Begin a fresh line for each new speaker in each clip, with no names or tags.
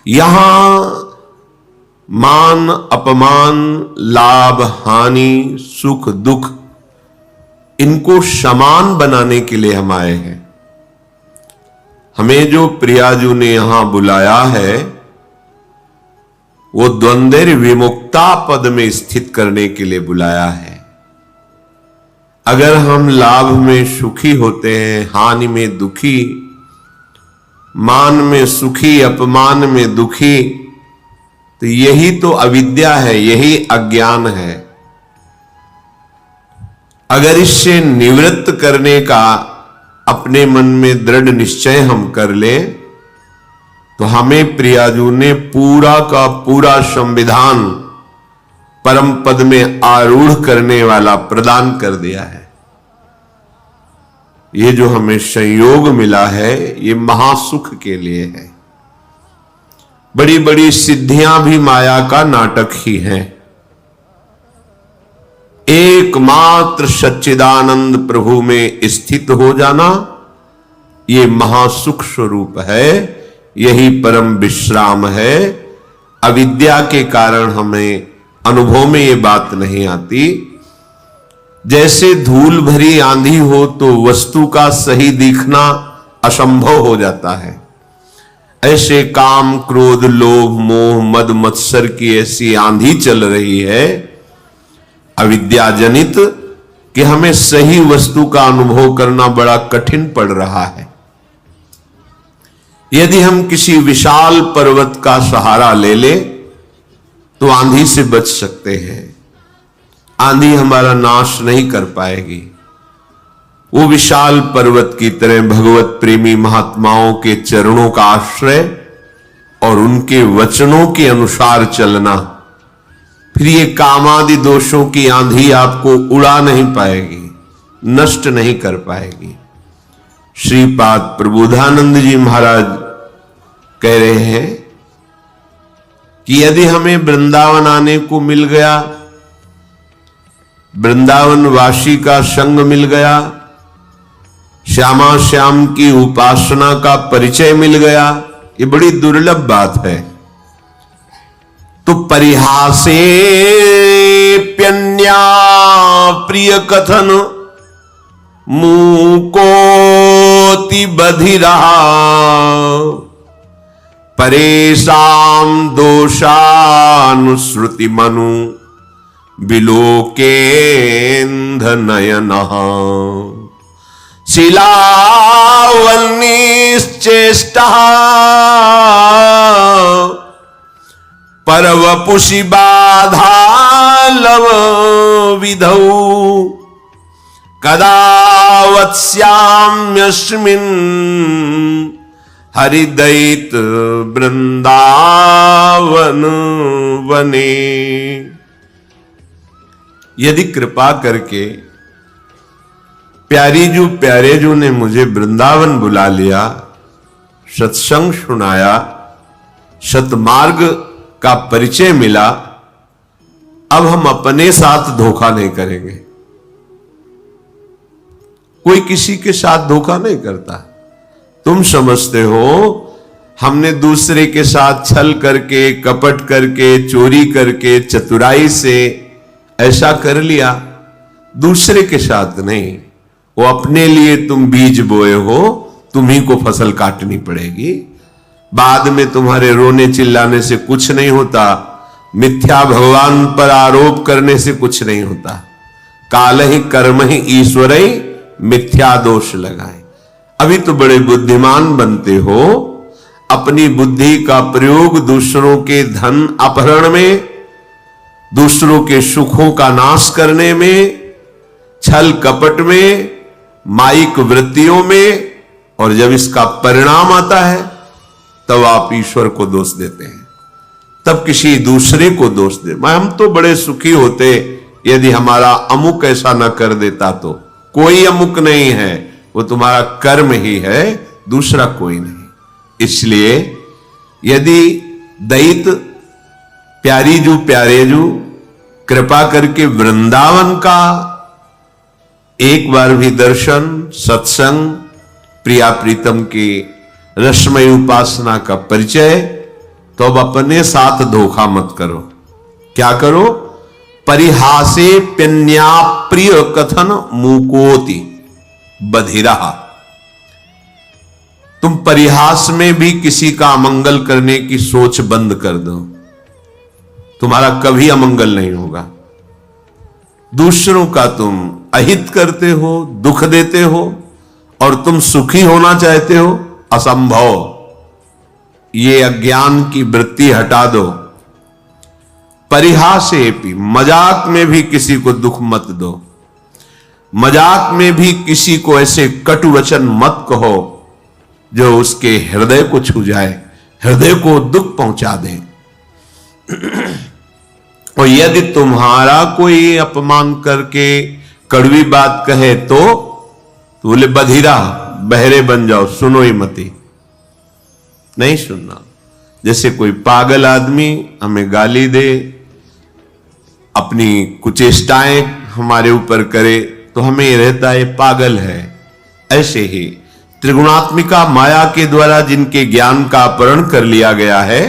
यहां मान अपमान, लाभ हानि, सुख दुख, इनको समान बनाने के लिए हम आए हैं। हमें जो प्रियाजू ने यहां बुलाया है वो द्वंद्व विमुक्ता पद में स्थित करने के लिए बुलाया है। अगर हम लाभ में सुखी होते हैं, हानि में दुखी, मान में सुखी, अपमान में दुखी, तो यही तो अविद्या है, यही अज्ञान है। अगर इससे निवृत्त करने का अपने मन में दृढ़ निश्चय हम कर लें तो हमें प्रियाजू ने पूरा का पूरा संविधान परम पद में आरूढ़ करने वाला प्रदान कर दिया है। ये जो हमें संयोग मिला है ये महासुख के लिए है। बड़ी बड़ी सिद्धियां भी माया का नाटक ही हैं। एकमात्र सच्चिदानंद प्रभु में स्थित हो जाना ये महासुख स्वरूप है, यही परम विश्राम है। अविद्या के कारण हमें अनुभव में ये बात नहीं आती। जैसे धूल भरी आंधी हो तो वस्तु का सही दिखना असंभव हो जाता है, ऐसे काम क्रोध लोभ मोह मद मत्सर की ऐसी आंधी चल रही है अविद्या जनित कि हमें सही वस्तु का अनुभव करना बड़ा कठिन पड़ रहा है। यदि हम किसी विशाल पर्वत का सहारा ले ले तो आंधी से बच सकते हैं। आंधी हमारा नाश नहीं कर पाएगी। वो विशाल पर्वत की तरह भगवत प्रेमी महात्माओं के चरणों का आश्रय और उनके वचनों के अनुसार चलना, फिर ये कामादि दोषों की आंधी आपको उड़ा नहीं पाएगी, नष्ट नहीं कर पाएगी। श्रीपाद प्रबोधानंद जी महाराज कह रहे हैं कि यदि हमें वृंदावन आने को मिल गया, वृंदावन वासी का संग मिल गया, श्यामा श्याम की उपासना का परिचय मिल गया, ये बड़ी दुर्लभ बात है। तो परिहासे प्यन्या प्रिय कथन मुकोति बधिरहा परेशाम दोषानुश्रुति मनु बिलोकेन्ध नयनः शिलावन्निश्चेष्टः परवपुषि बाधालव विधौ कदा वत्स्याम्यस्मिन् हरिदैत वृंदावन वने। यदि कृपा करके प्यारेजू ने मुझे वृंदावन बुला लिया, सत्संग सुनाया, सतमार्ग का परिचय मिला, अब हम अपने साथ धोखा नहीं करेंगे। कोई किसी के साथ धोखा नहीं करता। तुम समझते हो हमने दूसरे के साथ छल करके, कपट करके, चोरी करके, चतुराई से ऐसा कर लिया, दूसरे के साथ नहीं। वो अपने लिए तुम बीज बोए हो, तुम्ही को फसल काटनी पड़ेगी। बाद में तुम्हारे रोने चिल्लाने से कुछ नहीं होता, मिथ्या भगवान पर आरोप करने से कुछ नहीं होता। काल ही कर्म ही ईश्वर ही मिथ्या दोष लगाए। अभी तो बड़े बुद्धिमान बनते हो, अपनी बुद्धि का प्रयोग दूसरों के धन अपहरण में, दूसरों के सुखों का नाश करने में, छल कपट में, माइक वृत्तियों में, और जब इसका परिणाम आता है तब आप ईश्वर को दोष देते हैं, तब किसी दूसरे को दोष दे। हम तो बड़े सुखी होते यदि हमारा अमुक ऐसा न कर देता। तो कोई अमुक नहीं है, वो तुम्हारा कर्म ही है, दूसरा कोई नहीं। इसलिए यदि दैत प्यारेजू कृपा करके वृंदावन का एक बार भी दर्शन, सत्संग, प्रिया प्रीतम की रसमय उपासना का परिचय तो अब अपने साथ धोखा मत करो। क्या करो? परिहासे प्यन्या प्रिय कथन मुकोति बधिरा। तुम परिहास में भी किसी का अमंगल करने की सोच बंद कर दो, तुम्हारा कभी अमंगल नहीं होगा। दूसरों का तुम अहित करते हो, दुख देते हो, और तुम सुखी होना चाहते हो, असंभव। ये अज्ञान की वृत्ति हटा दो। परिहासेपि, मजाक में भी किसी को दुख मत दो, मजाक में भी किसी को ऐसे कटु वचन मत कहो जो उसके हृदय को छू जाए, हृदय को दुख पहुंचा दे। और यदि तुम्हारा कोई अपमान करके कड़वी बात कहे तो बोले बधिरा, बहरे बन जाओ, सुनो ही मती, नहीं सुनना। जैसे कोई पागल आदमी हमें गाली दे, अपनी कुचेष्टाएं हमारे ऊपर करे, तो हमें ये रहता है पागल है। ऐसे ही त्रिगुणात्मिका माया के द्वारा जिनके ज्ञान का अपहरण कर लिया गया है,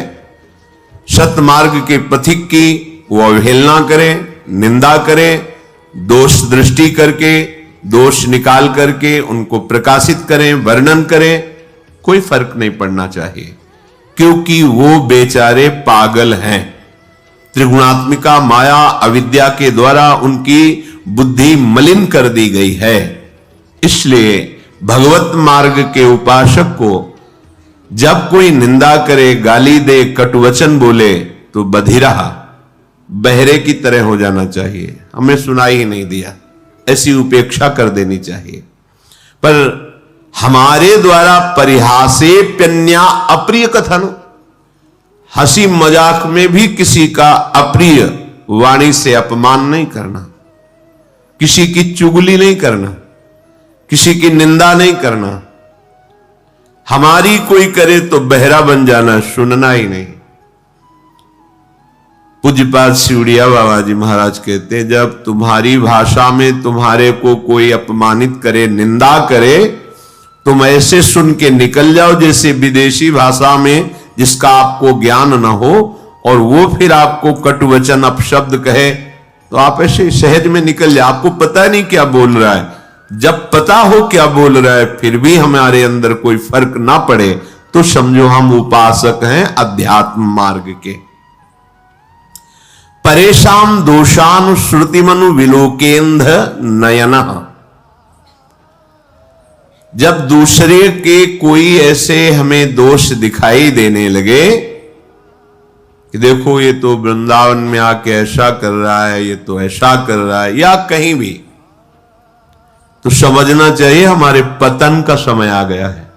सतमार्ग के पथिक की वो अवहेलना करें, निंदा करें, दोष दृष्टि करके, दोष निकाल करके उनको प्रकाशित करें, वर्णन करें, कोई फर्क नहीं पड़ना चाहिए, क्योंकि वो बेचारे पागल हैं। त्रिगुणात्मिका माया अविद्या के द्वारा उनकी बुद्धि मलिन कर दी गई है। इसलिए भगवत मार्ग के उपासक को जब कोई निंदा करे, गाली दे, कटुवचन बोले, तो बधिरा, बहरे की तरह हो जाना चाहिए, हमें सुनाई ही नहीं दिया, ऐसी उपेक्षा कर देनी चाहिए। पर हमारे द्वारा परिहासे प्यन्या अप्रिय कथन, हंसी मजाक में भी किसी का अप्रिय वाणी से अपमान नहीं करना, किसी की चुगली नहीं करना, किसी की निंदा नहीं करना। हमारी कोई करे तो बहरा बन जाना, सुनना ही नहीं। पूज्यपाद सिवड़िया बाबा जी महाराज कहते हैं, जब तुम्हारी भाषा में तुम्हारे को कोई अपमानित करे, निंदा करे, तुम ऐसे सुन के निकल जाओ जैसे विदेशी भाषा में जिसका आपको ज्ञान न हो, और वो फिर आपको कटुवचन अपशब्द कहे, तो आप ऐसे सहज में निकल जाए। आपको पता नहीं क्या बोल रहा है। जब पता हो क्या बोल रहा है फिर भी हमारे अंदर कोई फर्क ना पड़े, तो समझो हम उपासक हैं अध्यात्म मार्ग के। परेशान दोषान श्रुतिमनु विलोकेंध नयनः। जब दूसरे के कोई ऐसे हमें दोष दिखाई देने लगे कि देखो ये तो वृंदावन में आके ऐसा कर रहा है, ये तो ऐसा कर रहा है, या कहीं भी, तो समझना चाहिए हमारे पतन का समय आ गया है।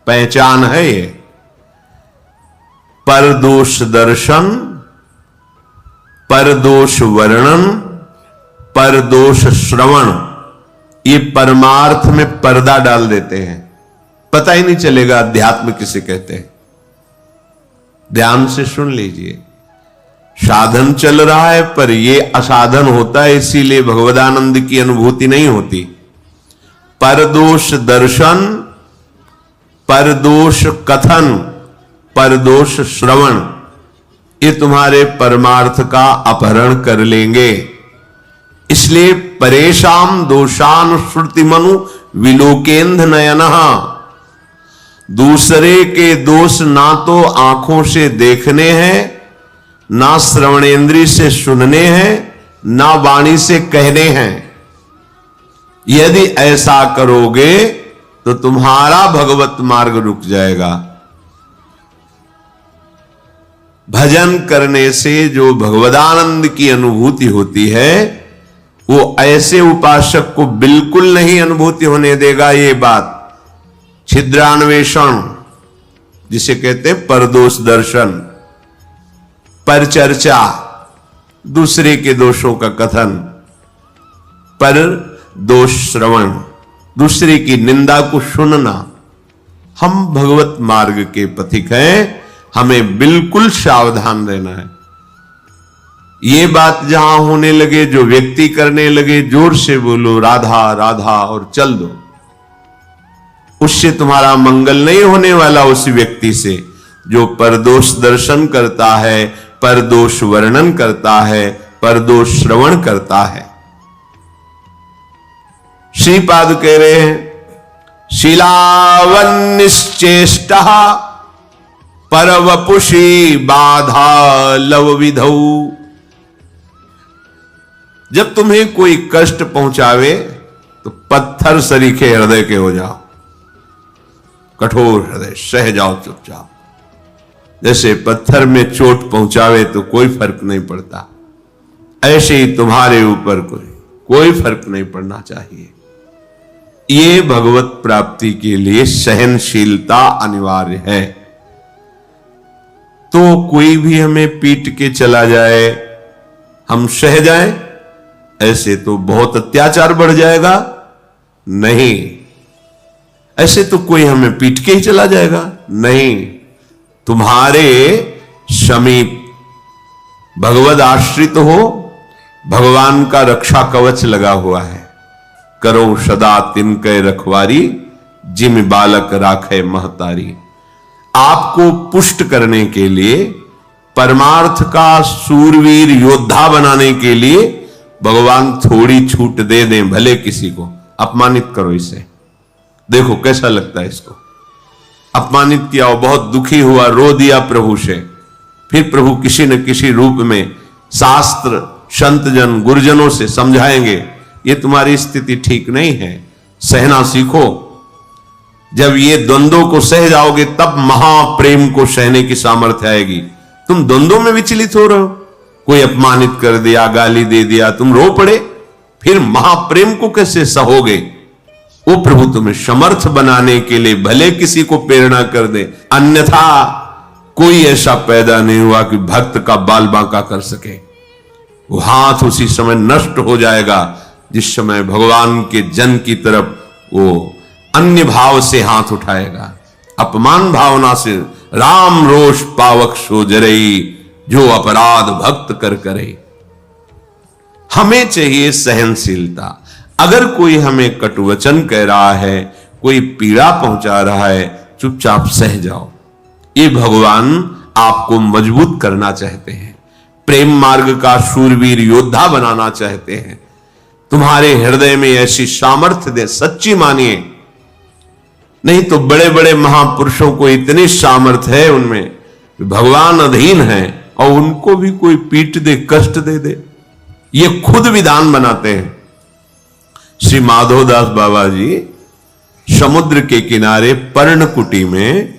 पहचान है ये। परदोष दर्शन, परदोष वर्णन, परदोष श्रवण, ये परमार्थ में पर्दा डाल देते हैं, पता ही नहीं चलेगा अध्यात्म किसे कहते हैं। ध्यान से सुन लीजिए, साधन चल रहा है पर ये असाधन होता है, इसीलिए भगवदानंद की अनुभूति नहीं होती। परदोष दर्शन, परदोष कथन, परदोष श्रवण, ये तुम्हारे परमार्थ का अपहरण कर लेंगे। इसलिए परेशान दोषान श्रुतिमनु विलोकेंध नयनः। दूसरे के दोष ना तो आंखों से देखने हैं, ना श्रवणेंद्री से सुनने हैं, ना वाणी से कहने हैं। यदि ऐसा करोगे तो तुम्हारा भगवत मार्ग रुक जाएगा। भजन करने से जो भगवदानंद की अनुभूति होती है वो ऐसे उपासक को बिल्कुल नहीं अनुभूति होने देगा। ये बात छिद्रान्वेषण जिसे कहते हैं, परदोष दर्शन, परचर्चा, दूसरे के दोषों का कथन, पर दोष श्रवण, दूसरे की निंदा को सुनना। हम भगवत मार्ग के पथिक हैं, हमें बिल्कुल सावधान रहना है। ये बात जहां होने लगे, जो व्यक्ति करने लगे, जोर से बोलो राधा राधा और चल दो, उससे तुम्हारा मंगल नहीं होने वाला। उस व्यक्ति से जो परदोष दर्शन करता है, परदोष वर्णन करता है, परदोष श्रवण करता है। श्रीपाद कह रहे हैं शीलावन्निश्चेष्टा परवपुषी बाधा लव विधौ। जब तुम्हें कोई कष्ट पहुंचावे तो पत्थर सरीखे हृदय के हो जाओ, कठोर हृदय, सह जाओ चुपचाप। जैसे पत्थर में चोट पहुंचावे तो कोई फर्क नहीं पड़ता, ऐसे ही तुम्हारे ऊपर कोई फर्क नहीं पड़ना चाहिए। ये भगवत प्राप्ति के लिए सहनशीलता अनिवार्य है। तो कोई भी हमें पीट के चला जाए, हम सह जाएं, ऐसे तो बहुत अत्याचार बढ़ जाएगा। नहीं, ऐसे तो कोई हमें पीट के ही चला जाएगा। नहीं, तुम्हारे समीप भगवद आश्रित हो, भगवान का रक्षा कवच लगा हुआ है। करो सदा तिनके रखवारी, जिम बालक राखे महतारी। आपको पुष्ट करने के लिए, परमार्थ का सूरवीर योद्धा बनाने के लिए भगवान थोड़ी छूट दे दें, भले किसी को अपमानित करो इसे, देखो कैसा लगता है इसको। अपमानित किया, वो बहुत दुखी हुआ, रो दिया प्रभु से, फिर प्रभु किसी न किसी रूप में शास्त्र, संतजन, गुरुजनों से समझाएंगे ये तुम्हारी स्थिति ठीक नहीं है, सहना सीखो। जब ये द्वंद्वों को सह जाओगे तब महाप्रेम को सहने की सामर्थ्य आएगी। तुम द्वंद्वों में विचलित हो रहे हो, कोई अपमानित कर दिया, गाली दे दिया, तुम रो पड़े, फिर महाप्रेम को कैसे सहोगे? वो प्रभु तुम्हें समर्थ बनाने के लिए भले किसी को प्रेरणा कर दे, अन्यथा कोई ऐसा पैदा नहीं हुआ कि भक्त का बाल बांका कर सके। वो हाथ उसी समय नष्ट हो जाएगा जिस समय भगवान के जन की तरफ वो अन्य भाव से हाथ उठाएगा। अपमान भावना से राम रोष पावक सो जरई, जो अपराध भक्त कर करे। हमें चाहिए सहनशीलता। अगर कोई हमें कटुवचन कह रहा है, कोई पीड़ा पहुंचा रहा है, चुपचाप सह जाओ। ये भगवान आपको मजबूत करना चाहते हैं, प्रेम मार्ग का शूरवीर योद्धा बनाना चाहते हैं। तुम्हारे हृदय में ऐसी सामर्थ्य दे, सच्ची मानिए। नहीं तो बड़े बड़े महापुरुषों को इतनी सामर्थ्य है उनमें, भगवान अधीन है और उनको भी कोई पीट दे, कष्ट दे दे, ये खुद विधान बनाते हैं। श्री माधवदास बाबा जी समुद्र के किनारे पर्णकुटी में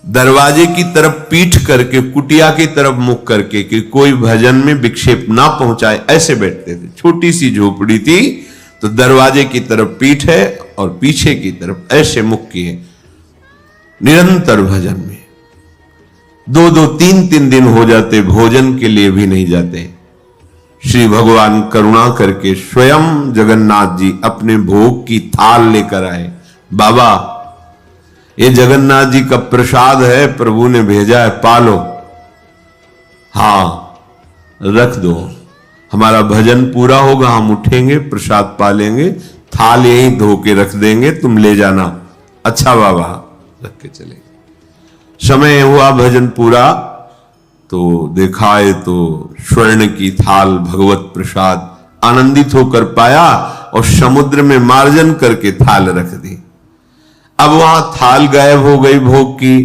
दरवाजे की तरफ पीठ करके, कुटिया की तरफ मुख करके कि कोई भजन में विक्षेप ना पहुंचाए, ऐसे बैठते थे। छोटी सी झोपड़ी थी, तो दरवाजे की तरफ पीठ है और पीछे की तरफ ऐसे मुख किए, निरंतर भजन में। 2-2, 3-3 दिन हो जाते, भोजन के लिए भी नहीं जाते। श्री भगवान करुणा करके स्वयं जगन्नाथ जी अपने भोग की थाल लेकर आए। बाबा, ये जगन्नाथ जी का प्रसाद है, प्रभु ने भेजा है, पालो। हां, रख दो, हमारा भजन पूरा होगा, हम उठेंगे, प्रसाद पालेंगे, थाल यहीं धो के रख देंगे, तुम ले जाना। अच्छा बाबा, रख के चले। समय हुआ भजन पूरा, तो देखा है तो स्वर्ण की थाल भगवत प्रसाद आनंदित होकर पाया और समुद्र में मार्जन करके थाल रख दी। अब वहां थाल गायब हो गई भोग की।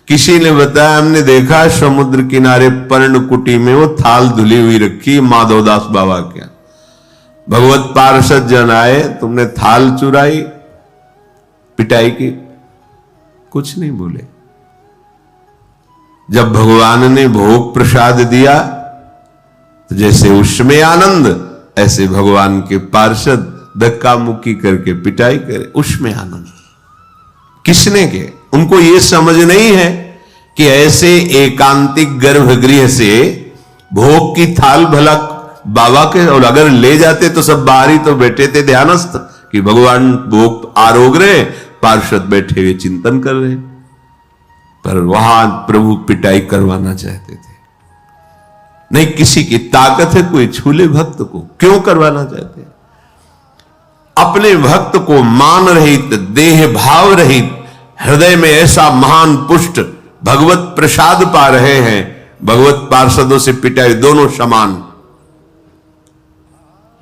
किसी ने बताया, हमने देखा समुद्र किनारे पर्णकुटी में वो थाल धुली हुई रखी, माधवदास बाबा क्या। भगवत पार्षद जन आए, तुमने थाल चुराई, पिटाई की? कुछ नहीं बोले। जब भगवान ने भोग प्रसाद दिया तो जैसे उसमें आनंद, ऐसे भगवान के पार्षद धक्का मुक्की करके पिटाई करे, उसमें आनंद। किसने के? उनको यह समझ नहीं है कि ऐसे एकांतिक गर्भगृह से भोग की थाल भला बाबा के, और अगर ले जाते तो सब बाहरी तो बैठे थे ध्यानस्थ कि भगवान भोग आरोग रहे, पार्षद बैठे हुए चिंतन कर रहे, पर वहां प्रभु पिटाई करवाना चाहते थे। नहीं, किसी की ताकत है कोई छूले भक्त को, क्यों करवाना चाहते? अपने भक्त को मान रहित, देह भाव रहित, हृदय में ऐसा महान पुष्ट भगवत प्रसाद पा रहे हैं, भगवत पार्षदों से पिटाई, दोनों समान।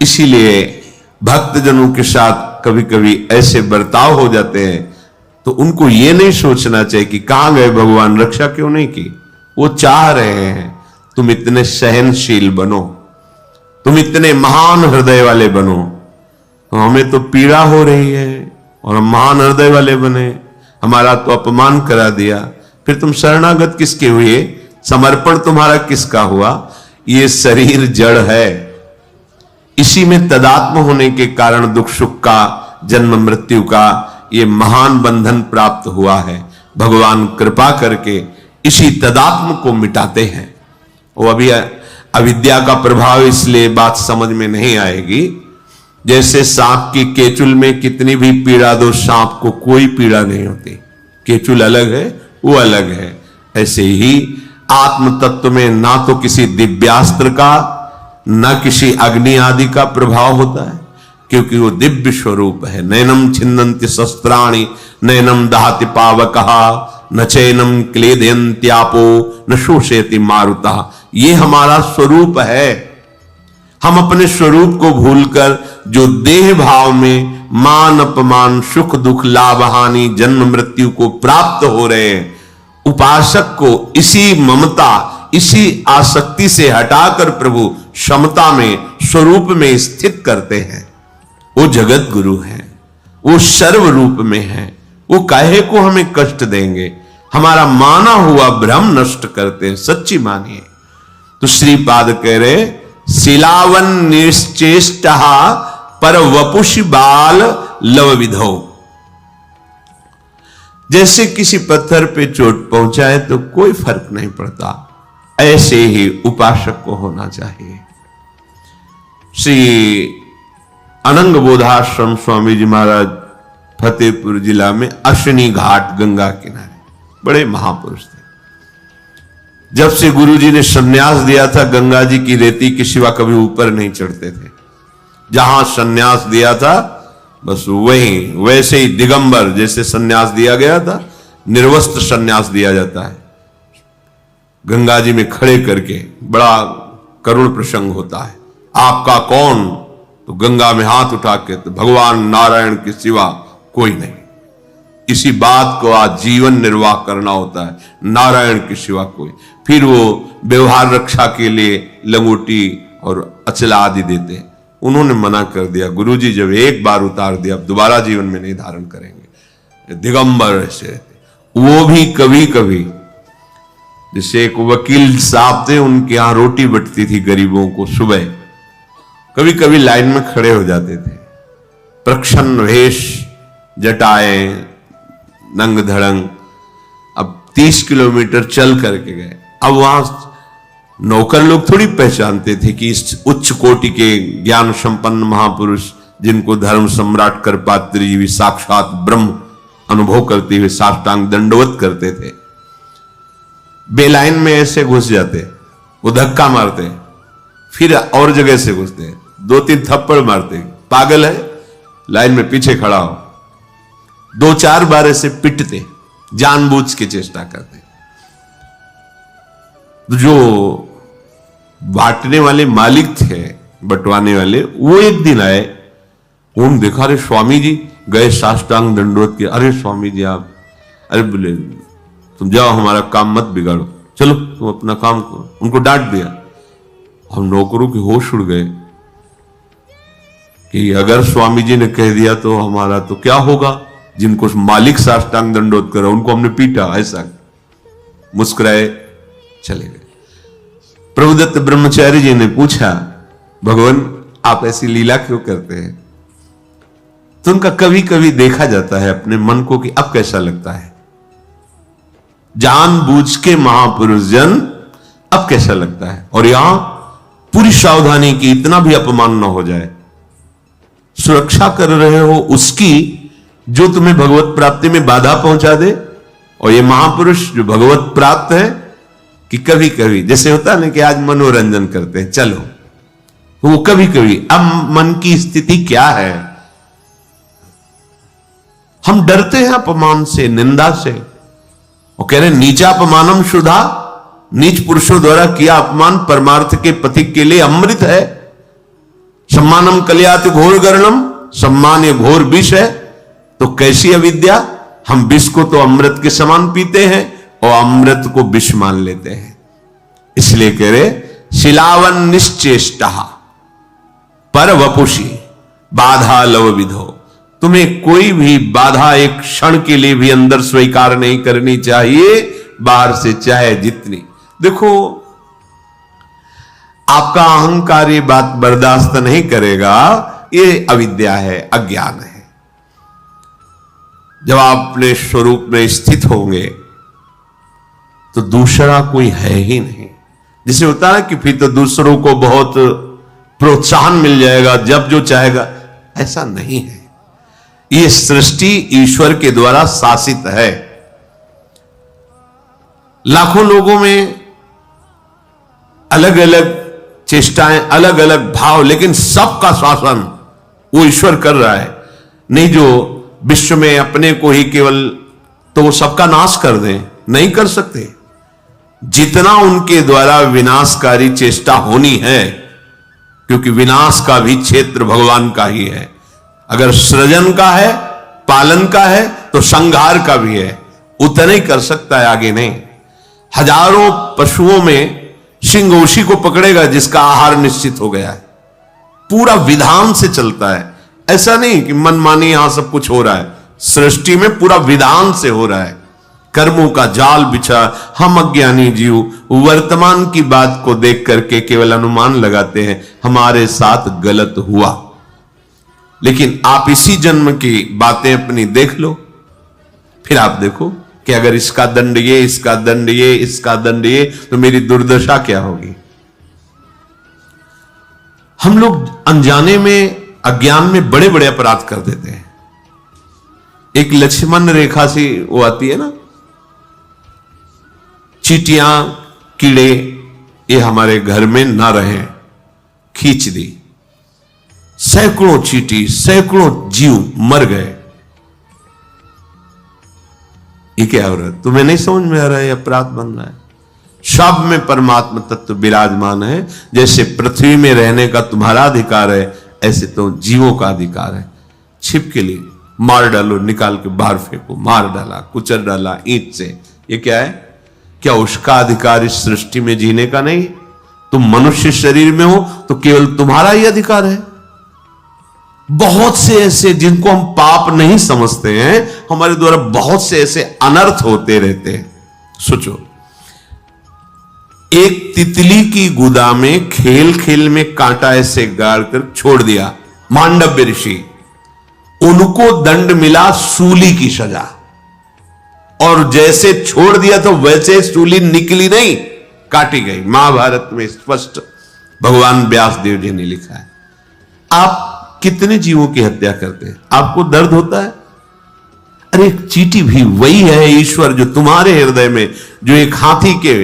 इसीलिए भक्तजनों के साथ कभी कभी ऐसे बर्ताव हो जाते हैं तो उनको ये नहीं सोचना चाहिए कि कहां गए भगवान, रक्षा क्यों नहीं की। वो चाह रहे हैं तुम इतने सहनशील बनो, तुम इतने महान हृदय वाले बनो। हमें तो पीड़ा हो रही है और हम महान हृदय वाले बने, हमारा तो अपमान करा दिया, फिर तुम शरणागत किसके हुए, समर्पण तुम्हारा किसका हुआ। ये शरीर जड़ है, इसी में तदात्म होने के कारण दुख सुख का, जन्म मृत्यु का ये महान बंधन प्राप्त हुआ है। भगवान कृपा करके इसी तदात्म को मिटाते हैं। वो अभी अविद्या का प्रभाव, इसलिए बात समझ में नहीं आएगी। जैसे सांप की केचुल में कितनी भी पीड़ा दो, सांप को कोई पीड़ा नहीं होती। केचुल अलग है, वो अलग है। ऐसे ही आत्म तत्व में ना तो किसी दिव्यास्त्र का, ना किसी अग्नि आदि का प्रभाव होता है, क्योंकि वो दिव्य स्वरूप है। नैनम छिन्नन्ति शस्त्राणि नैनम दहति पावकः न चैनम क्लेदयन्त्यापो न शोषयति मारुतः। ये हमारा स्वरूप है। हम अपने स्वरूप को भूलकर जो देह भाव में मान अपमान, सुख दुख, लाभ हानि, जन्म मृत्यु को प्राप्त हो रहे हैं, उपासक को इसी ममता, इसी आसक्ति से हटाकर प्रभु समता में, स्वरूप में स्थित करते हैं। वो जगत गुरु है, वो सर्व रूप में है। वो काहे को हमें कष्ट देंगे, हमारा माना हुआ भ्रम नष्ट करते हैं। सच्ची मानिए तो श्रीपाद कह रहे शिलावन निश्चेष्ट पर वपुषि बाल लव विधो। जैसे किसी पत्थर पे चोट पहुंचाए तो कोई फर्क नहीं पड़ता, ऐसे ही उपासक को होना चाहिए। श्री अनंग बोधाश्रम स्वामी जी महाराज फतेहपुर जिला में अश्विनी घाट गंगा किनारे बड़े महापुरुष थे। जब से गुरु जी ने सन्यास दिया था, गंगा जी की रेती के सिवा कभी ऊपर नहीं चढ़ते थे। जहां सन्यास दिया था बस वहीं, वैसे ही दिगंबर जैसे सन्यास दिया गया था, निर्वस्त्र सन्यास दिया जाता है। गंगा जी में खड़े करके बड़ा करुण प्रसंग होता है। आपका कौन? तो गंगा में हाथ उठा के, तो भगवान नारायण के सिवा कोई नहीं। इसी बात को आज जीवन निर्वाह करना होता है, नारायण के सिवा कोई। फिर वो व्यवहार रक्षा के लिए लंगोटी और अचला आदि देते हैं। उन्होंने मना कर दिया, गुरुजी जब एक बार उतार दिया अब दोबारा जीवन में नहीं धारण करेंगे। दिगंबर ऐसे, वो भी कभी कभी, जैसे एक वकील साहब थे, उनके यहां रोटी बंटती थी गरीबों को सुबह, कभी कभी लाइन में खड़े हो जाते थे। प्रच्छन्न वेश, जटाएं, नंग धड़ंग। अब 30 किलोमीटर चल करके गए। अब वहां नौकर लोग थोड़ी पहचानते थे कि इस उच्च कोटि के ज्ञान संपन्न महापुरुष, जिनको धर्म सम्राट करपात्री जी भी साक्षात ब्रह्म अनुभव करते हुए साष्टांग दंडवत करते थे, बेलाइन में ऐसे घुस जाते, वो धक्का मारते, फिर और जगह से घुसते, 2-3 थप्पड़ मारते। पागल है, लाइन में पीछे खड़ा हो। 2-4 बार ऐसे पिटते, जानबूझ के चेष्टा करते। तो जो बांटने वाले मालिक थे, बंटवाने वाले, वो एक दिन आए, उन्होंने देखा, अरे स्वामी जी, गए साष्टांग दंडवत के। अरे स्वामी जी आप, अरे बोले तुम जाओ, हमारा काम मत बिगाड़ो, चलो तुम अपना काम करो। उनको डांट दिया। हम नौकरों के होश उड़ गए कि अगर स्वामी जी ने कह दिया तो हमारा तो क्या होगा। जिनको मालिक साष्टांग दंडवत करा उनको हमने पीटा, ऐसा। मुस्कुराए, चले गए। प्रभुदत्त ब्रह्मचारी जी ने पूछा, भगवान आप ऐसी लीला क्यों करते हैं? तो उनका कभी कभी देखा जाता है अपने मन को कि अब कैसा लगता है। जानबूझ के महापुरुष जन, अब कैसा लगता है। और यहां पूरी सावधानी की, इतना भी अपमान न हो जाए। सुरक्षा कर रहे हो उसकी जो तुम्हें भगवत प्राप्ति में बाधा पहुंचा दे। और ये महापुरुष जो भगवत प्राप्त है, कि कभी कभी जैसे होता है ना कि आज मनोरंजन करते हैं, चलो, वो कभी कभी, अब मन की स्थिति क्या है, हम डरते हैं अपमान से, निंदा से। वो कह रहे नीचापमानम शुद्धा, नीच पुरुषों द्वारा किया अपमान परमार्थ के पथिक के लिए अमृत है। सम्मानम कल्याति घोर गर्णम, सम्मान ये घोर विष है। तो कैसी अविद्या, हम विष को तो अमृत के समान पीते हैं और अमृत को विष मान लेते हैं। इसलिए कह रहे शिलावन निश्चेष्टा पर वपुषी बाधा लव विधो, तुम्हें कोई भी बाधा एक क्षण के लिए भी अंदर स्वीकार नहीं करनी चाहिए, बाहर से चाहे जितनी। देखो आपका अहंकार ये बात बर्दाश्त नहीं करेगा, ये अविद्या है, अज्ञान है। जब आप अपने स्वरूप में स्थित होंगे तो दूसरा कोई है ही नहीं। जिसे होता है कि फिर तो दूसरों को बहुत प्रोत्साहन मिल जाएगा, जब जो चाहेगा, ऐसा नहीं है। ये सृष्टि ईश्वर के द्वारा शासित है। लाखों लोगों में अलग अलग चेष्टाएं, अलग अलग भाव, लेकिन सबका शासन वो ईश्वर कर रहा है। नहीं जो विश्व में अपने को ही केवल तो वो सबका नाश कर दें, नहीं कर सकते। जितना उनके द्वारा विनाशकारी चेष्टा होनी है, क्योंकि विनाश का भी क्षेत्र भगवान का ही है। अगर सृजन का है, पालन का है, तो संहार का भी है। उतना ही कर सकता है, आगे नहीं। हजारों पशुओं में सिंह उसी को पकड़ेगा जिसका आहार निश्चित हो गया है। पूरा विधान से चलता है, ऐसा नहीं कि मनमानी यहां सब कुछ हो रहा है। सृष्टि में पूरा विधान से हो रहा है। कर्मों का जाल बिछा हम अज्ञानी जीव वर्तमान की बात को देख करके केवल अनुमान लगाते हैं हमारे साथ गलत हुआ। लेकिन आप इसी जन्म की बातें अपनी देख लो, फिर आप देखो कि अगर इसका दंड ये, इसका दंड ये, इसका दंड ये, तो मेरी दुर्दशा क्या होगी। हम लोग अनजाने में, अज्ञान में बड़े बड़े अपराध कर देते हैं। एक लक्ष्मण रेखा सी वो आती है ना, चींटियां कीड़े ये हमारे घर में ना रहें, खींच दी। सैकड़ों चींटी, सैकड़ों जीव मर गए। ये क्या हो रहा है? तुम्हें नहीं समझ में आ रहा है? ये अपराध बन रहा है। सब में परमात्मा तत्व विराजमान है। जैसे पृथ्वी में रहने का तुम्हारा अधिकार है, ऐसे तो जीवों का अधिकार है। छिप के लिए मार डालो, निकाल के बाहर फेंको, मार डाला, कुचल डाला ईंट से, ये क्या है? क्या उसका अधिकार इस सृष्टि में जीने का नहीं? तुम मनुष्य शरीर में हो तो केवल तुम्हारा ही अधिकार है। बहुत से ऐसे जिनको हम पाप नहीं समझते हैं, हमारे द्वारा बहुत से ऐसे अनर्थ होते रहते हैं। सोचो, एक तितली की गुदा में खेल खेल में कांटा ऐसे गाड़ कर छोड़ दिया मांडव्य ऋषि, उनको दंड मिला सूली की सजा। और जैसे छोड़ दिया तो वैसे सूली निकली नहीं, काटी गई। महाभारत में स्पष्ट भगवान व्यास देव जी ने लिखा है। आप कितने जीवों की हत्या करते हैं? आपको दर्द होता है? अरे एक चींटी भी वही है ईश्वर जो तुम्हारे हृदय में, जो एक हाथी के,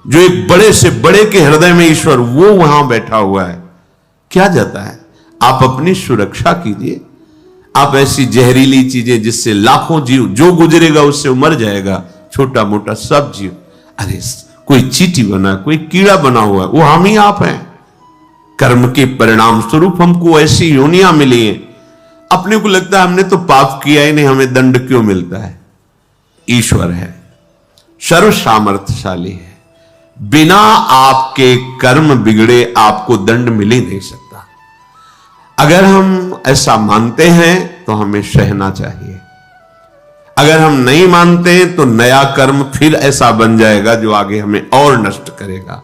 जो एक बड़े से बड़े के हृदय में ईश्वर, वो वहां बैठा हुआ है। क्या जाता है? आप अपनी सुरक्षा कीजिए। आप ऐसी जहरीली चीजें जिससे लाखों जीव, जो गुजरेगा उससे मर जाएगा, छोटा मोटा सब जीव। अरे कोई चींटी बना, कोई कीड़ा बना हुआ है, वो हम ही आप हैं। कर्म के परिणाम स्वरूप हमको ऐसी योनियां मिली हैं। अपने को लगता है हमने तो पाप किया ही नहीं, हमें दंड क्यों मिलता है? ईश्वर है, सर्व सामर्थ्यशाली है। बिना आपके कर्म बिगड़े आपको दंड मिल ही नहीं सकता। अगर हम ऐसा मानते हैं तो हमें सहना चाहिए। अगर हम नहीं मानते हैं तो नया कर्म फिर ऐसा बन जाएगा जो आगे हमें और नष्ट करेगा।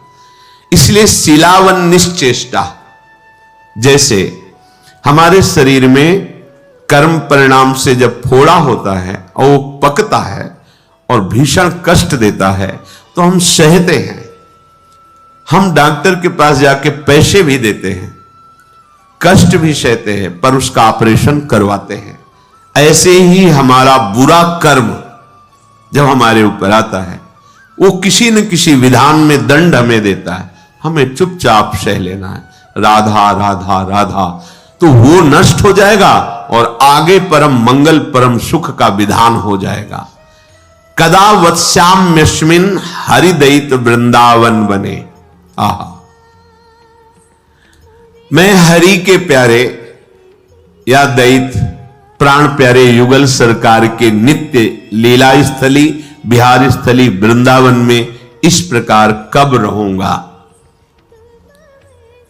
इसलिए शिलावन निश्चेष्टा, जैसे हमारे शरीर में कर्म परिणाम से जब फोड़ा होता है और वो पकता है और भीषण कष्ट देता है तो हम सहते हैं। हम डॉक्टर के पास जाके पैसे भी देते हैं, कष्ट भी सहते हैं, पर उसका ऑपरेशन करवाते हैं। ऐसे ही हमारा बुरा कर्म जब हमारे ऊपर आता है, वो किसी न किसी विधान में दंड हमें देता है, हमें चुपचाप सह लेना है। राधा राधा राधा, तो वो नष्ट हो जाएगा और आगे परम मंगल, परम सुख का विधान हो जाएगा। कदा वत्स्याम्यस्मिन् हरिदयित वृंदावन बने। आहा, मैं हरि के प्यारे या दैत प्राण प्यारे युगल सरकार के नित्य लीला स्थली बिहार स्थली वृंदावन में इस प्रकार कब रहूंगा।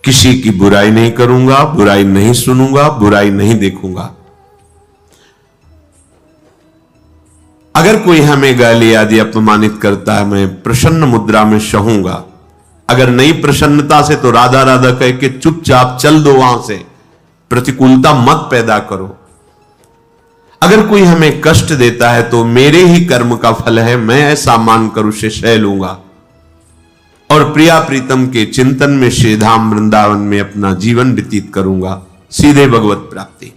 किसी की बुराई नहीं करूंगा, बुराई नहीं सुनूंगा, बुराई नहीं देखूंगा। अगर कोई हमें गाली आदि अपमानित करता है, मैं प्रसन्न मुद्रा में सहूंगा। अगर नई प्रसन्नता से तो राधा राधा कह के चुपचाप चल दो वहां से, प्रतिकूलता मत पैदा करो। अगर कोई हमें कष्ट देता है तो मेरे ही कर्म का फल है, मैं ऐसा मानकर उसे सह लूंगा और प्रिया प्रीतम के चिंतन में श्रीधाम वृंदावन में अपना जीवन व्यतीत करूंगा, सीधे भगवत प्राप्ति।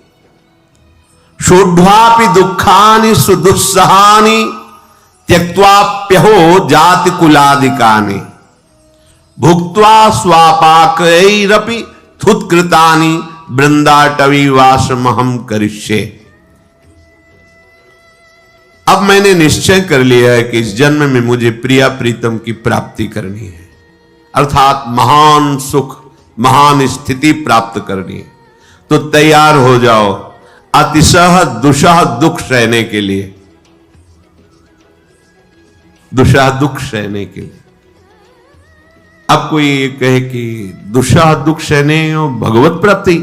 शोढ्वापि दुखानि सुदुस्सहानि त्यक्त्वाप्यहो जाति कुलादिकानि भुक्त्वा स्वापाकैरपि थुत्कृतानि वृंदाटवीवासमहं करिष्ये। अब मैंने निश्चय कर लिया है कि इस जन्म में मुझे प्रिया प्रीतम की प्राप्ति करनी है, अर्थात महान सुख महान स्थिति प्राप्त करनी है। तो तैयार हो जाओ अतिशह दुषह दुख सहने के लिए, दुषह दुख सहने के लिए। अब कोई ये कहे कि दुषह दुख सहने और भगवत प्राप्ति,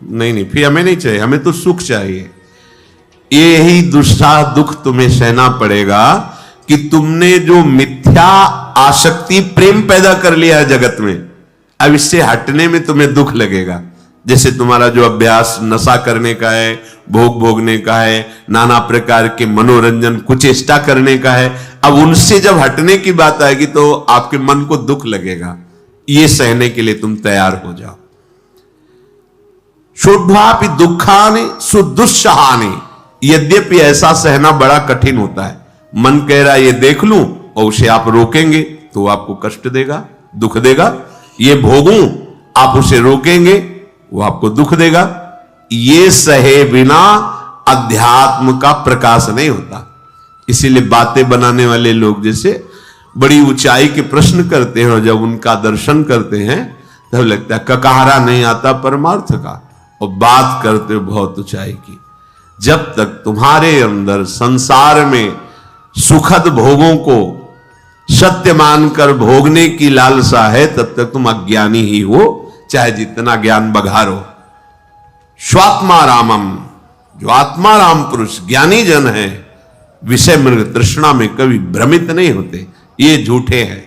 नहीं नहीं, फिर हमें नहीं चाहिए, हमें तो सुख चाहिए। यही दुष्टा दुख तुम्हें सहना पड़ेगा कि तुमने जो मिथ्या आसक्ति प्रेम पैदा कर लिया है जगत में, अब इससे हटने में तुम्हें दुख लगेगा। जैसे तुम्हारा जो अभ्यास नशा करने का है, भोग भोगने का है, नाना प्रकार के मनोरंजन कुचेष्टा करने का है, अब उनसे जब हटने की बात आएगी तो आपके मन को दुख लगेगा। ये सहने के लिए तुम तैयार हो जाओ। शोढ्वापि दुखानि सुदुस्सहानि, यद्यपि ऐसा सहना बड़ा कठिन होता है। मन कह रहा है ये देख लूं और उसे आप रोकेंगे तो आपको कष्ट देगा, दुख देगा। ये भोगूं, आप उसे रोकेंगे, वो आपको दुख देगा। ये सहे बिना अध्यात्म का प्रकाश नहीं होता। इसीलिए बातें बनाने वाले लोग जैसे बड़ी ऊंचाई के प्रश्न करते हैं और जब उनका दर्शन करते हैं तब लगता है ककहरा नहीं आता परमार्थ का, और बात करते हो बहुत ऊंचाई की। जब तक तुम्हारे अंदर संसार में सुखद भोगों को सत्य मानकर भोगने की लालसा है, तब तक तुम अज्ञानी ही हो, चाहे जितना ज्ञान बघारो। स्वात्मा रामम, जो आत्मा राम पुरुष ज्ञानी जन है, विषय मृग तृष्णा में कभी भ्रमित नहीं होते, ये झूठे हैं।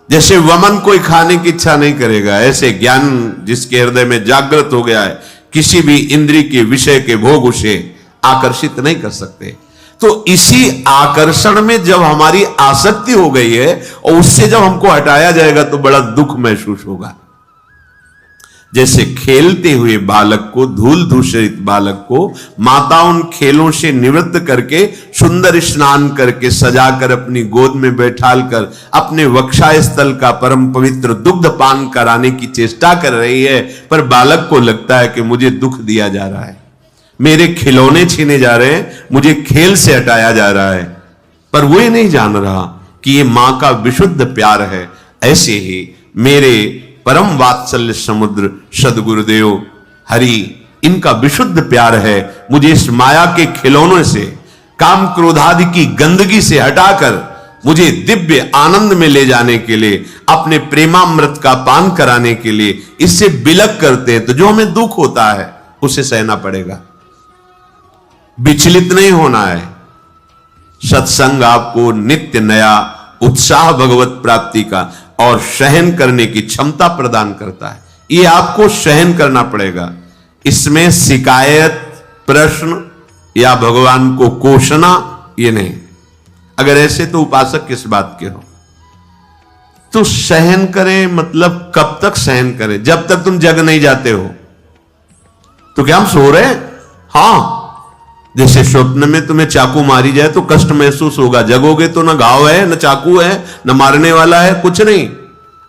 जैसे वमन कोई खाने की इच्छा नहीं करेगा, ऐसे ज्ञान जिसके हृदय में जागृत हो गया है, किसी भी इंद्रिय के विषय के भोग उसे आकर्षित नहीं कर सकते। तो इसी आकर्षण में जब हमारी आसक्ति हो गई है और उससे जब हमको हटाया जाएगा तो बड़ा दुख महसूस होगा। जैसे खेलते हुए बालक को, धूल धूसरित बालक को माता उन खेलों से निवृत्त करके सुंदर स्नान करके सजाकर अपनी गोद में बैठाल कर अपने वक्षा स्थल का परम पवित्र दुग्ध पान कराने की चेष्टा कर रही है, पर बालक को लगता है कि मुझे दुख दिया जा रहा है, मेरे खिलौने छीने जा रहे हैं, मुझे खेल से हटाया जा रहा है। पर वो ये नहीं जान रहा कि ये मां का विशुद्ध प्यार है। ऐसे ही मेरे परम वात्सल्य समुद्र सदगुरुदेव हरि, इनका विशुद्ध प्यार है। मुझे इस माया के खिलौनों से, काम क्रोधादि की गंदगी से हटाकर मुझे दिव्य आनंद में ले जाने के लिए, अपने प्रेमामृत का पान कराने के लिए इससे बिलक करते हैं। तो जो हमें दुख होता है उसे सहना पड़ेगा, विचलित नहीं होना है। सत्संग आपको नित्य नया उत्साह भगवत प्राप्ति का और सहन करने की क्षमता प्रदान करता है। ये आपको सहन करना पड़ेगा। इसमें शिकायत, प्रश्न या भगवान को कोसना ये नहीं। अगर ऐसे तो उपासक किस बात के हो। तो सहन करें मतलब कब तक सहन करें? जब तक तुम जग नहीं जाते हो। तो क्या हम सो रहे हैं? हाँ, जैसे स्वप्न में तुम्हें चाकू मारी जाए तो कष्ट महसूस होगा, जगोगे तो ना घाव है, न चाकू है, न मारने वाला है, कुछ नहीं।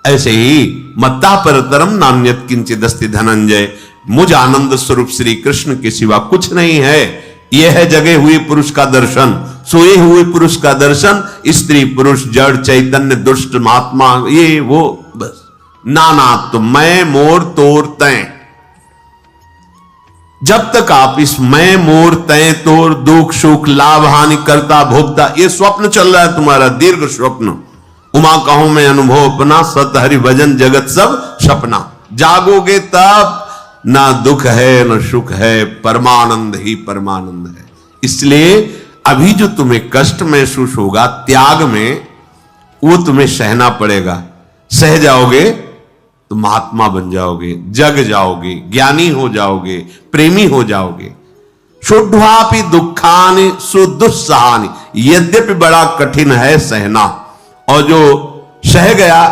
ऐसे ही मत्ता परतरम नान्यत किंचिदस्ति धनंजय, मुझ आनंद स्वरूप श्री कृष्ण के सिवा कुछ नहीं है। यह है जगे हुए पुरुष का दर्शन। सोए हुए पुरुष का दर्शन, स्त्री पुरुष जड़ चैतन्य दुष्ट महात्मा ये वो, बस नानात्व मैं मोर तोर तय। जब तक आप इस मैं मोर तय तोर दुख सुख लाभ हानि करता भोगता, ये स्वप्न चल रहा है तुम्हारा दीर्घ स्वप्न, उमा कहूं मैं अनुभव अपना, सत हरि भजन जगत सब सपना। जागोगे तब ना दुख है ना सुख है, परमानंद ही परमानंद है। इसलिए अभी जो तुम्हें कष्ट महसूस होगा त्याग में, वो तुम्हें सहना पड़ेगा। सह जाओगे तो महात्मा बन जाओगे, जग जाओगे, ज्ञानी हो जाओगे, प्रेमी हो जाओगे। शुद्धापि दुखानि सुदुस्सहानि, यद्यपि बड़ा कठिन है सहना, और जो सह गया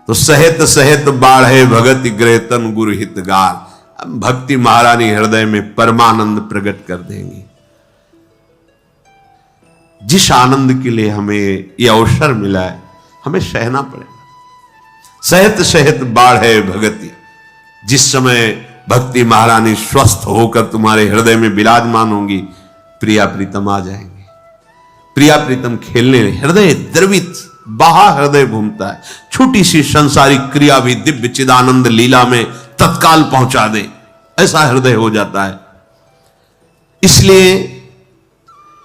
तो सहित सहित बाढ़े भगति ग्रहतन गुरु हितगार। भक्ति महारानी हृदय में परमानंद प्रकट कर देंगी। जिस आनंद के लिए हमें यह अवसर मिला है, हमें सहना पड़ेगा। सहित सहित बाढ़े भगति, जिस समय भक्ति महारानी स्वस्थ होकर तुम्हारे हृदय में विराजमान होंगी, प्रिया प्रीतम आ जाएंगे। प्रिया प्रीतम खेलने, हृदय द्रवित, बाहा हृदय घूमता है। छोटी सी संसारिक क्रिया भी दिव्य चिदानंद लीला में तत्काल पहुंचा दे, ऐसा हृदय हो जाता है। इसलिए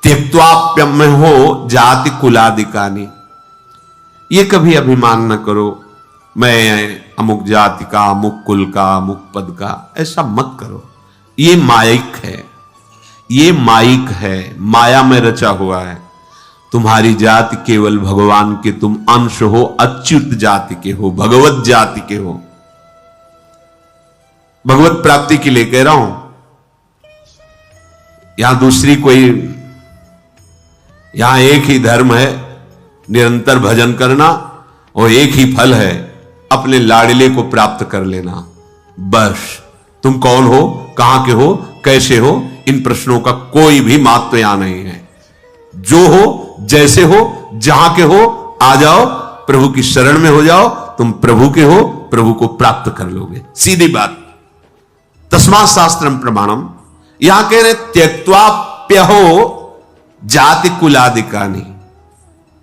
त्यक्त्वाप्यम में हो जाति कुलादिकानी, ये कभी अभिमान न करो मैं अमुक जाति का, अमुक कुल का, अमुक पद का, ऐसा मत करो। ये माइक है, ये माइक है, माया में रचा हुआ है। तुम्हारी जाति केवल भगवान के तुम अंश हो, अच्युत जाति के हो, भगवत जाति के हो। भगवत प्राप्ति के लिए कह रहा हूं, यहां दूसरी कोई, यहां एक ही धर्म है, निरंतर भजन करना, और एक ही फल है, अपने लाडले को प्राप्त कर लेना। बस तुम कौन हो, कहां के हो, कैसे हो, इन प्रश्नों का कोई भी महत्व यहां नहीं है। जो हो, जैसे हो, जहां के हो, आ जाओ, प्रभु की शरण में हो जाओ, तुम प्रभु के हो, प्रभु को प्राप्त कर लोगे। सीधी बात। तस्मात् शास्त्रम प्रमाणम, यहां कह रहे त्यक्त्वाप्यहो जाति कुलादिकानि।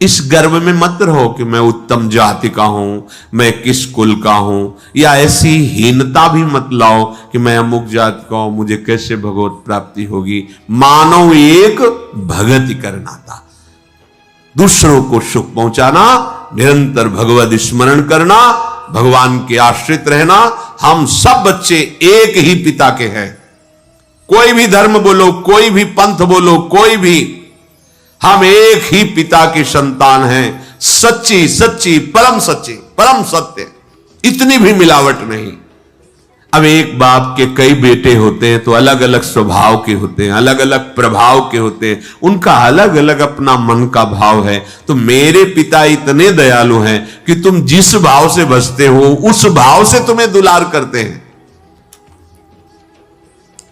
इस गर्व में मत रहो कि मैं उत्तम जाति का हूं, मैं किस कुल का हूं, या ऐसी हीनता भी मत लाओ कि मैं अमुक जाति का हूं, मुझे कैसे भगवत प्राप्ति होगी। मानव एक भगति करना था, दूसरों को सुख पहुंचाना, निरंतर भगवत स्मरण करना, भगवान के आश्रित रहना। हम सब बच्चे एक ही पिता के हैं। कोई भी धर्म बोलो, कोई भी पंथ बोलो, कोई भी, हम एक ही पिता की संतान हैं। सच्ची सच्ची परम सच्ची परम सत्य, इतनी भी मिलावट नहीं। अब एक बाप के कई बेटे होते हैं तो अलग अलग स्वभाव के होते हैं, अलग अलग प्रभाव के होते हैं, उनका अलग अलग अपना मन का भाव है। तो मेरे पिता इतने दयालु हैं कि तुम जिस भाव से बसते हो उस भाव से तुम्हें दुलार करते हैं।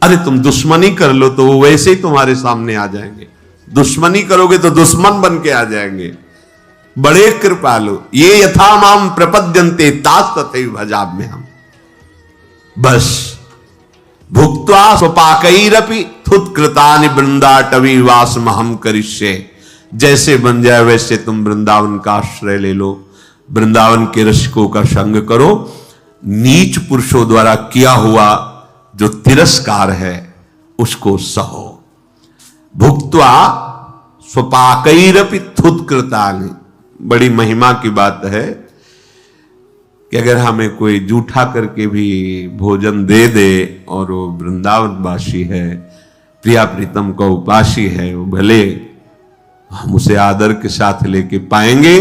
अरे तुम दुश्मनी कर लो तो वो वैसे ही तुम्हारे सामने आ जाएंगे, दुश्मनी करोगे तो दुश्मन बन के आ जाएंगे। बड़े कृपालु, ये यथा माम प्रपद्यन्ते तास तथैव भजाम्य हम। बस भुक्त्वा स्वपाकैरपि थुत्कृतानि वृंदाटवी वासमहं करिष्ये। जैसे बन जाए वैसे तुम वृंदावन का आश्रय ले लो, वृंदावन के रसिकों का संग करो। नीच पुरुषों द्वारा किया हुआ जो तिरस्कार है उसको सहो। भुक्त्वा स्वपाकैरपि थुत्कृतानि। बड़ी महिमा की बात है कि अगर हमें कोई जूठा करके भी भोजन दे दे और वो वृंदावन वासी है, प्रिया प्रीतम का उपासी है, वो भले हम उसे आदर के साथ लेके पाएंगे,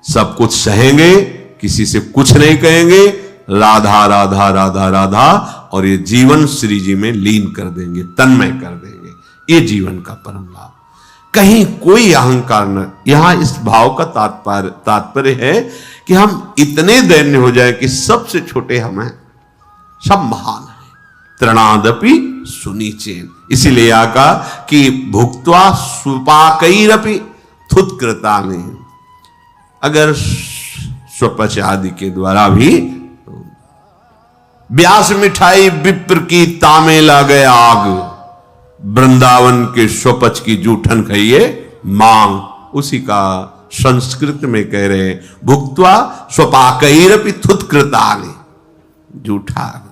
सब कुछ सहेंगे, किसी से कुछ नहीं कहेंगे, राधा राधा राधा राधा, और ये जीवन श्री जी में लीन कर देंगे, तन्मय कर देंगे। ये जीवन का परम लाभ। कहीं कोई अहंकार न। यहां इस भाव का तात्पर्य है कि हम इतने दैन्य हो जाए कि सबसे छोटे हम हैं, सब महान हैं। तृणादपि सुनीचेन। इसीलिए आका कि भुक्त्वा सुपाकैरपि थुत्कृतानि। अगर स्वपच आदि के द्वारा भी, व्यास मिठाई विप्र की तामे ला गए आग। वृंदावन के स्वपच की जूठन खाइए मांग, उसी का संस्कृत में कह रहे हैं भुक्त्वा स्वपाकैरपि थुत्कृतानि, जूठा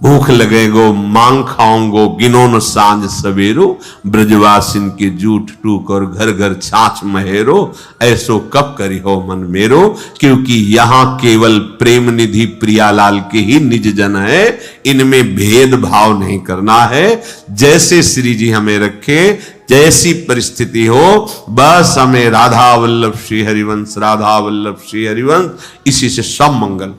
भूख लगेगो मांग खाऊंगो गिनो न सांझ सवेरो, ब्रजवासिन के जूठ टूक और घर घर छाछ महेरो, ऐसो कब करी हो मन मेरो, क्योंकि यहां केवल प्रेम निधि प्रियालाल के ही निज जन है, इनमें भेदभाव नहीं करना है। जैसे श्री जी हमें रखे, जैसी परिस्थिति हो, बस हमें राधा वल्लभ श्री हरिवंश, राधा वल्लभ श्री हरिवंश, इसी से सब मंगल।